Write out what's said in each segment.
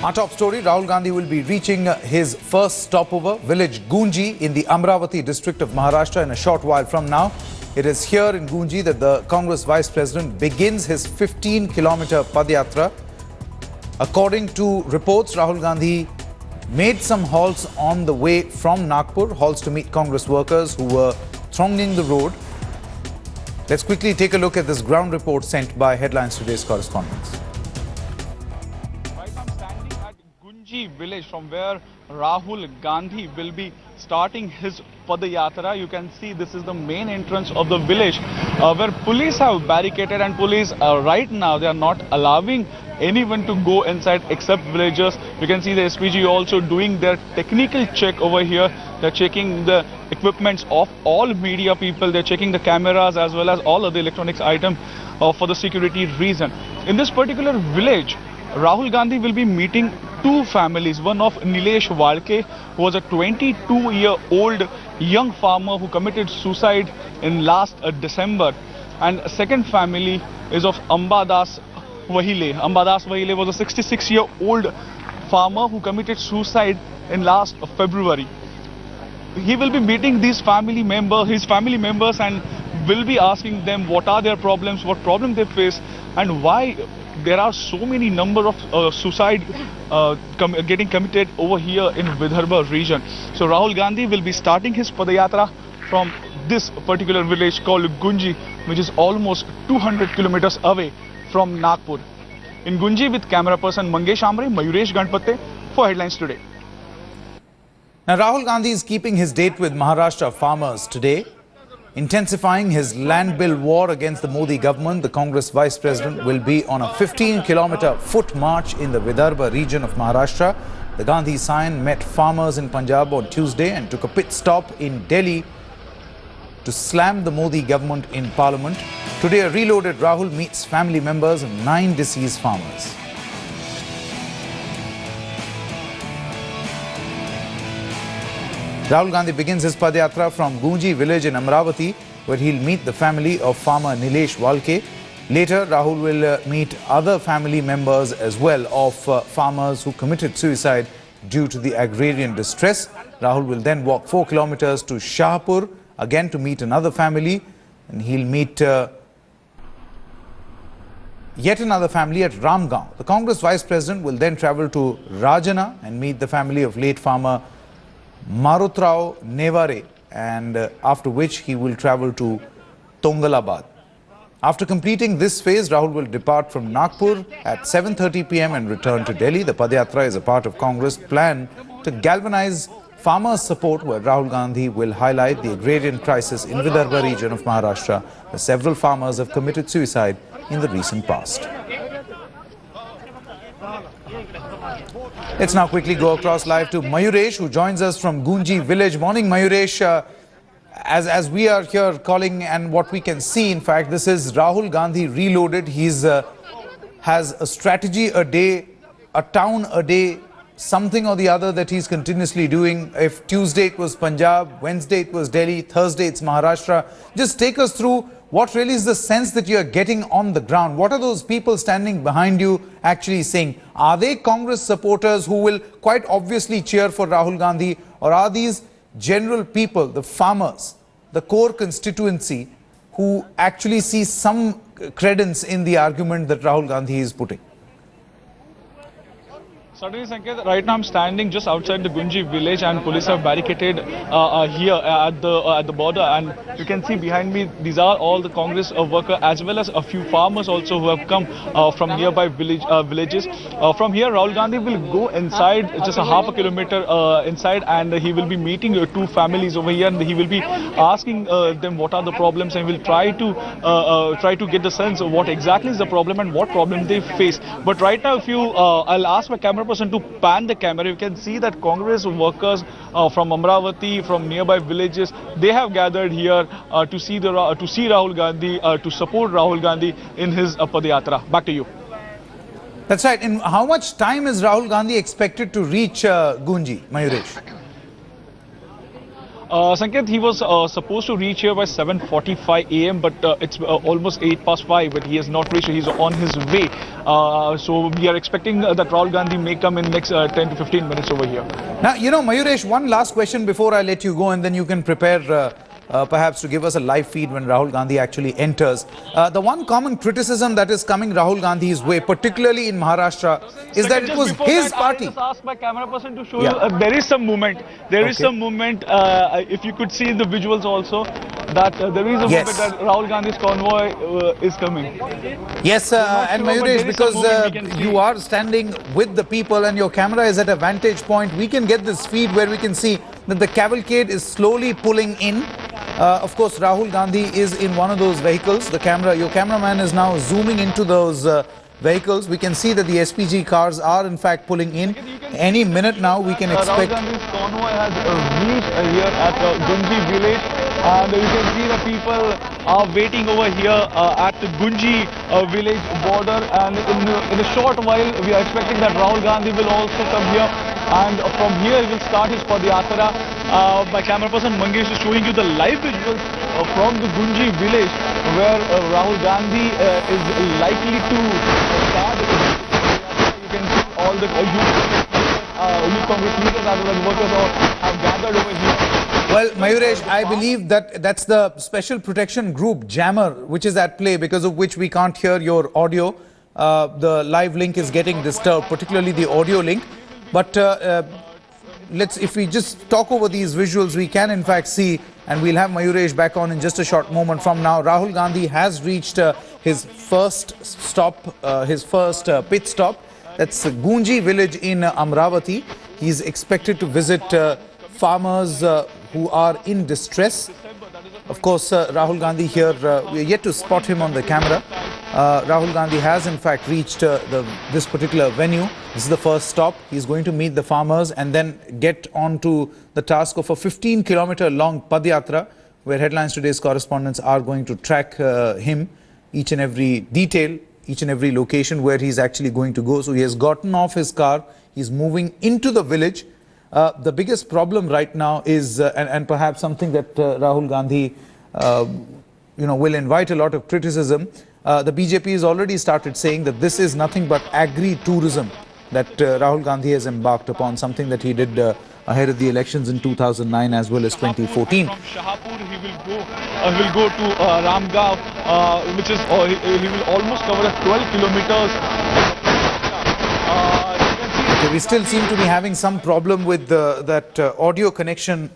Our top story, Rahul Gandhi will be reaching his first stopover, village Gunji in the Amravati district of Maharashtra in a short while from now. It is here in Gunji that the Congress Vice President begins his 15-kilometer Padyatra. According to reports, Rahul Gandhi made some halts on the way from Nagpur, halts to meet Congress workers who were thronging the road. Let's quickly take a look at this ground report sent by Headlines Today's correspondents. Right now I'm standing at Gunji village from where Rahul Gandhi will be starting his Padayatra. You can see this is the main entrance of the village where police have barricaded, and police right now they are not allowing anyone to go inside except villagers. You can see the SPG also doing their technical check over here. They're checking the equipments of all media people. They're checking the cameras as well as all other electronics items for the security reason. In this particular village, Rahul Gandhi will be meeting two families. One of Nilesh Walke, who was a 22-year-old young farmer who committed suicide in last December. And second family is of Ambadas Vahile. Ambadas Vahile was a 66-year-old farmer who committed suicide in last February. He will be meeting his family members, and will be asking them what are their problems, what problem they face, and why there are so many number of suicide getting committed over here in Vidarbha region. So Rahul Gandhi will be starting his Padayatra from this particular village called Gunji, which is almost 200 kilometers away from Nagpur. In Gunji with camera person Mangesh Amre, Mayuresh Ganpate for Headlines Today. Now, Rahul Gandhi is keeping his date with Maharashtra farmers today. Intensifying his land bill war against the Modi government, the Congress Vice President will be on a 15-kilometer foot march in the Vidarbha region of Maharashtra. The Gandhi sign met farmers in Punjab on Tuesday and took a pit stop in Delhi to slam the Modi government in Parliament. Today, a reloaded Rahul meets family members of 9 deceased farmers. Rahul Gandhi begins his Padyatra from Gunji village in Amravati, where he'll meet the family of farmer Nilesh Walke. Later, Rahul will meet other family members as well of farmers who committed suicide due to the agrarian distress. Rahul will then walk 4 kilometers to Shahpur, again to meet another family, and he'll meet yet another family at Ramgaon. The Congress Vice President will then travel to Rajana and meet the family of late farmer Marutrao Nevare, and after which he will travel to Tongalabad. After completing this phase, Rahul will depart from Nagpur at 7:30 p.m. and return to Delhi. The Padyatra is a part of Congress' plan to galvanize farmers' support, where Rahul Gandhi will highlight the agrarian crisis in Vidarbha region of Maharashtra, where several farmers have committed suicide in the recent past. Let's now quickly go across live to Mayuresh, who joins us from Gunji village. Morning, Mayuresh. As we are here calling, and what we can see, in fact, this is Rahul Gandhi reloaded. He's has a strategy a day, a town a day, something or the other that he's continuously doing. If Tuesday it was Punjab, Wednesday it was Delhi, Thursday it's Maharashtra. Just take us through what really is the sense that you are getting on the ground. What are those people standing behind you actually saying? Are they Congress supporters who will quite obviously cheer for Rahul Gandhi, or are these general people, the farmers, the core constituency, who actually see some credence in the argument that Rahul Gandhi is putting? Certainly, Sanket, right now I'm standing just outside the Gunji village, and police have barricaded here at the border, and you can see behind me these are all the Congress workers as well as a few farmers also who have come from nearby villages. From here, Rahul Gandhi will go inside just a half a kilometer inside, and he will be meeting two families over here, and he will be asking them what are the problems, and will try to get the sense of what exactly is the problem and what problem they face. But right now, if you I'll ask my camera person to pan the camera, you can see that Congress workers from Amravati, from nearby villages, they have gathered here to see Rahul Gandhi, to support Rahul Gandhi in his Padayatra. Back to you. That's right. In how much time is Rahul Gandhi expected to reach Gunji, Mayuresh? Sanket, he was supposed to reach here by 7:45 a.m., but it's almost 5:08, but he has not reached. He's on his way. So we are expecting that Rahul Gandhi may come in next 10 to 15 minutes over here. Now, Mayuresh, one last question before I let you go, and then you can prepare perhaps to give us a live feed when Rahul Gandhi actually enters. The one common criticism that is coming Rahul Gandhi's way, particularly in Maharashtra, is that it was his party. I just asked my camera person to show you. There is some movement. There is some movement. If you could see in the visuals also, that there is a movement that Rahul Gandhi's convoy is coming. Yes, and Mayuresh, because you are standing with the people and your camera is at a vantage point, we can get this feed where we can see that the cavalcade is slowly pulling in. Of course, Rahul Gandhi is in one of those vehicles. Your cameraman is now zooming into those vehicles. We can see that the SPG cars are in fact pulling in. Any minute now we can expect. Rahul Gandhi's convoy has reached here at Gunji village, and you can see the people are waiting over here at the Gunji village border, and in a short while we are expecting that Rahul Gandhi will also come here, and from here he will start his Padyatra. My camera person Mangesh is showing you the live visuals from the Gunji village where Rahul Gandhi is likely to start. You can see all the youth Congress leaders as well as workers have gathered over here. Well, Mayuresh, I believe that that's the Special Protection Group, Jammer, which is at play, because of which we can't hear your audio. The live link is getting disturbed, particularly the audio link. But if we just talk over these visuals, we can in fact see, and we'll have Mayuresh back on in just a short moment from now. Rahul Gandhi has reached his first stop, his first pit stop. That's Gunji village in Amravati. He's expected to visit farmers who are in distress. Of course, Rahul Gandhi here, we are yet to spot him on the camera. Rahul Gandhi has in fact reached this particular venue. This is the first stop. He's going to meet the farmers and then get on to the task of a 15-kilometer long Padyatra, where Headlines Today's correspondents are going to track him, each and every detail, each and every location where he's actually going to go. So he has gotten off his car. He's moving into the village. The biggest problem right now is, and perhaps something that Rahul Gandhi, will invite a lot of criticism. The BJP has already started saying that this is nothing but agri-tourism that Rahul Gandhi has embarked upon, something that he did ahead of the elections in 2009 as well as 2014. From Shahapur, he will go to Ramgaon, which is he will almost cover 12 kilometers. Okay, we still seem to be having some problem with that audio connection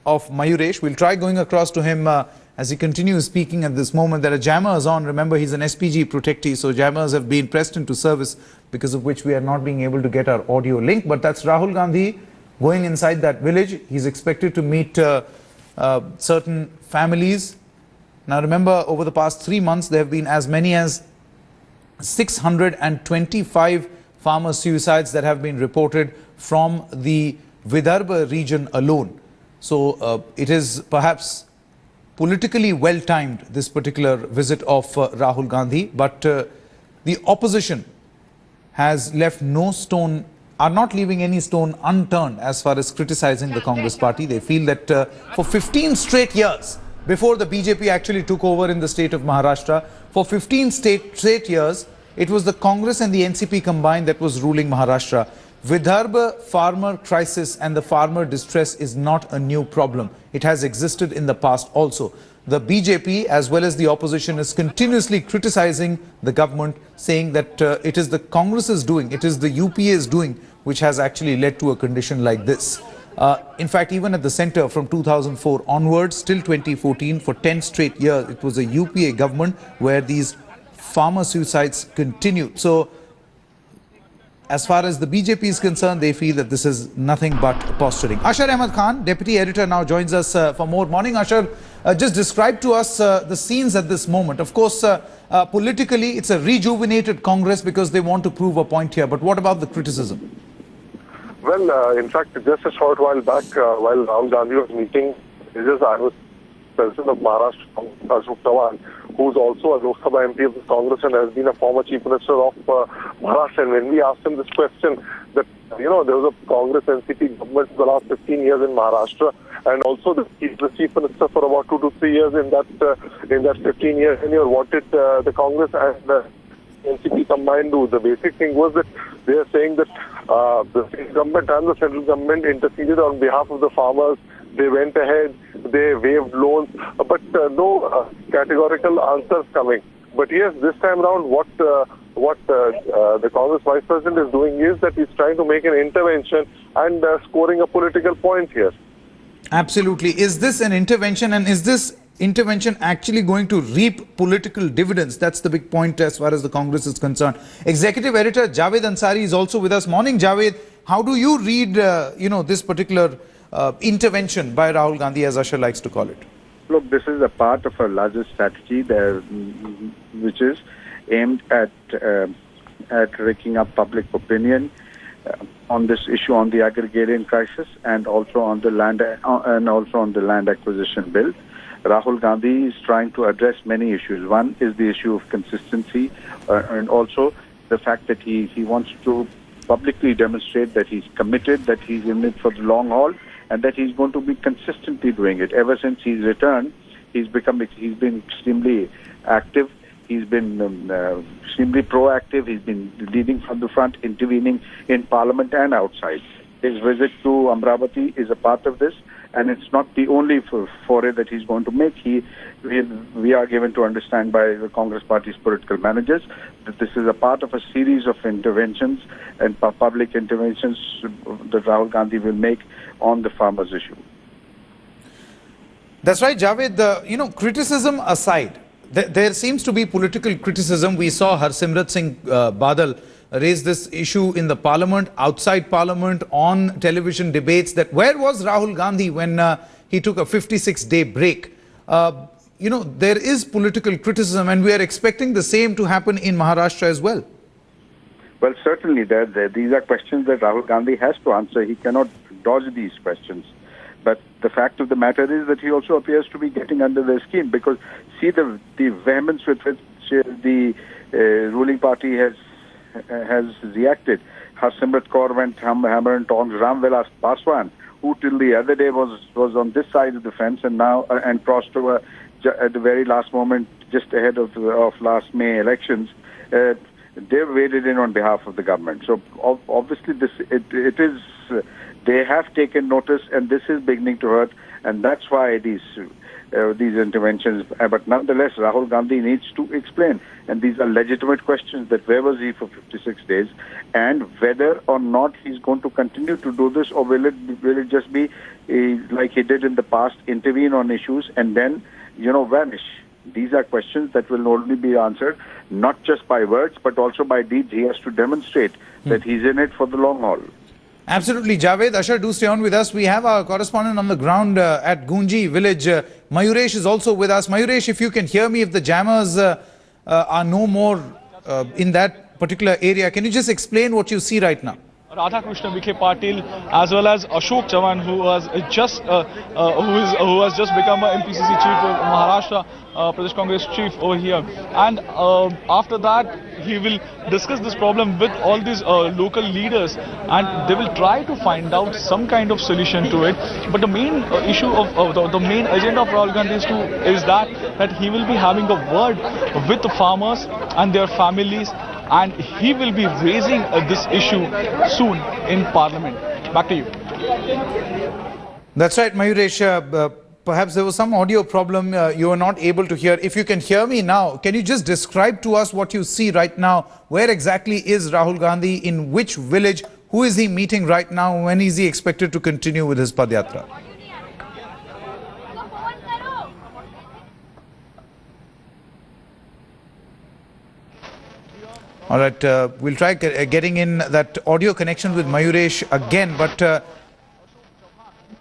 of Mayuresh. We'll try going across to him as he continues speaking at this moment. There are jammers on. Remember, he's an SPG protectee, so jammers have been pressed into service, because of which we are not being able to get our audio link. But that's Rahul Gandhi going inside that village. He's expected to meet certain families. Now remember, over the past 3 months, there have been as many as 625 farmer suicides that have been reported from the Vidarbha region alone. So it is perhaps politically well-timed, this particular visit of Rahul Gandhi, but the opposition has left are not leaving any stone unturned as far as criticizing the Congress party. They feel that for 15 straight years, before the BJP actually took over in the state of Maharashtra, for 15 straight years, it was the Congress and the NCP combined that was ruling Maharashtra. Vidarbha farmer crisis and the farmer distress is not a new problem. It has existed in the past also. The BJP as well as the opposition is continuously criticizing the government, saying that it is the Congress's doing, it is the UPA's doing, which has actually led to a condition like this. In fact, even at the center from 2004 onwards till 2014, for 10 straight years, it was a UPA government where these farmer suicides continued. So as far as the BJP is concerned, they feel that this is nothing but posturing. Ashar Ahmed Khan, deputy editor, now joins us for more. Morning, Ashar. Just describe to us the scenes at this moment. Of course, politically, it's a rejuvenated Congress because they want to prove a point here. But what about the criticism? Well, in fact, just a short while back, while Rahul Gandhi was meeting, I was President of Maharashtra, Ashok Chavan, who's also a Lok Sabha MP of the Congress and has been a former Chief Minister of Maharashtra. And when we asked him this question, that there was a Congress NCP government for the last 15 years in Maharashtra, and also he's the Chief Minister for about 2 to 3 years in that 15-year tenure. What did the Congress and the NCP combined do? The basic thing was that they are saying that the state government and the central government interceded on behalf of the farmers. They went ahead, they waived loans, but no categorical answers coming. But yes, this time around, what the Congress Vice President is doing is that he's trying to make an intervention and scoring a political point here. Absolutely. Is this an intervention, and is this intervention actually going to reap political dividends? That's the big point as far as the Congress is concerned. Executive Editor Javed Ansari is also with us. Morning, Javed. How do you read, this particular intervention by Rahul Gandhi, as Ashar likes to call it? Look, this is a part of a larger strategy there, which is aimed at raking up public opinion on this issue, on the agrarian crisis, and also on the land acquisition bill. Rahul Gandhi is trying to address many issues. One is the issue of consistency, and also the fact that he wants to publicly demonstrate that he's committed, that he's in it for the long haul, and that he's going to be consistently doing it. Ever since he's returned, he's been extremely active. He's been extremely proactive. He's been leading from the front, intervening in Parliament and outside. His visit to Amravati is a part of this, and it's not the only foray that he's going to make. We are given to understand by the Congress Party's political managers that this is a part of a series of interventions and public interventions that Rahul Gandhi will make on the farmers' issue. That's right, Javed. Criticism aside, there seems to be political criticism. We saw Harsimrat Singh Badal raise this issue in the Parliament, outside Parliament, on television debates, that where was Rahul Gandhi when he took a 56-day break? There is political criticism, and we are expecting the same to happen in Maharashtra as well. Well, certainly, these are questions that Rahul Gandhi has to answer. He cannot dodge these questions. But the fact of the matter is that he also appears to be getting under their skin, because see the vehemence with which the ruling party has reacted. Harsimrat Kaur went hammer and tongs. Ram Vilas Paswan, who till the other day was on this side of the fence, and now and crossed over at the very last moment, just ahead of last May elections. They waded in on behalf of the government. So obviously it is. They have taken notice, and this is beginning to hurt, and that's why these interventions. But nonetheless, Rahul Gandhi needs to explain, and these are legitimate questions: that where was he for 56 days, and whether or not he's going to continue to do this, or will it just be like he did in the past, intervene on issues and then vanish. These are questions that will only be answered not just by words but also by deeds. He has to demonstrate that he's in it for the long haul. Absolutely, Javed. Ashar, do stay on with us. We have our correspondent on the ground at Gunji village. Mayuresh is also with us. Mayuresh, if you can hear me, if the jammers are no more in that particular area, can you just explain what you see right now? Radhakrishna Vikhe Patil, as well as Ashok Chavan, who has just become a MPCC chief of Maharashtra Pradesh Congress chief over here, and after that he will discuss this problem with all these local leaders, and they will try to find out some kind of solution to it. But the main issue of the main agenda of Rahul Gandhi is that he will be having a word with the farmers and their families, and he will be raising this issue soon in Parliament. Back to you. That's right, Mayuresh. Perhaps there was some audio problem you were not able to hear. If you can hear me now, can you just describe to us what you see right now? Where exactly is Rahul Gandhi? In which village? Who is he meeting right now? When is he expected to continue with his Padyatra? All right, we'll try getting in that audio connection with Mayuresh again, but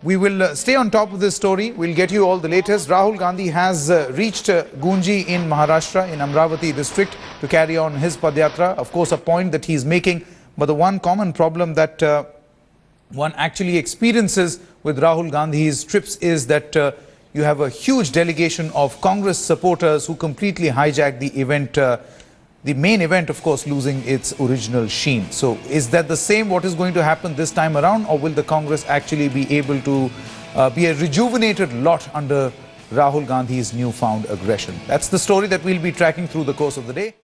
we will stay on top of this story. We'll get you all the latest. Rahul Gandhi has reached Gunji in Maharashtra, in Amravati district, to carry on his Padyatra. Of course, a point that he's making, but the one common problem that one actually experiences with Rahul Gandhi's trips is that you have a huge delegation of Congress supporters who completely hijacked the event, the main event, of course, losing its original sheen. So is that the same what is going to happen this time around, or will the Congress actually be able to be a rejuvenated lot under Rahul Gandhi's newfound aggression? That's the story that we'll be tracking through the course of the day.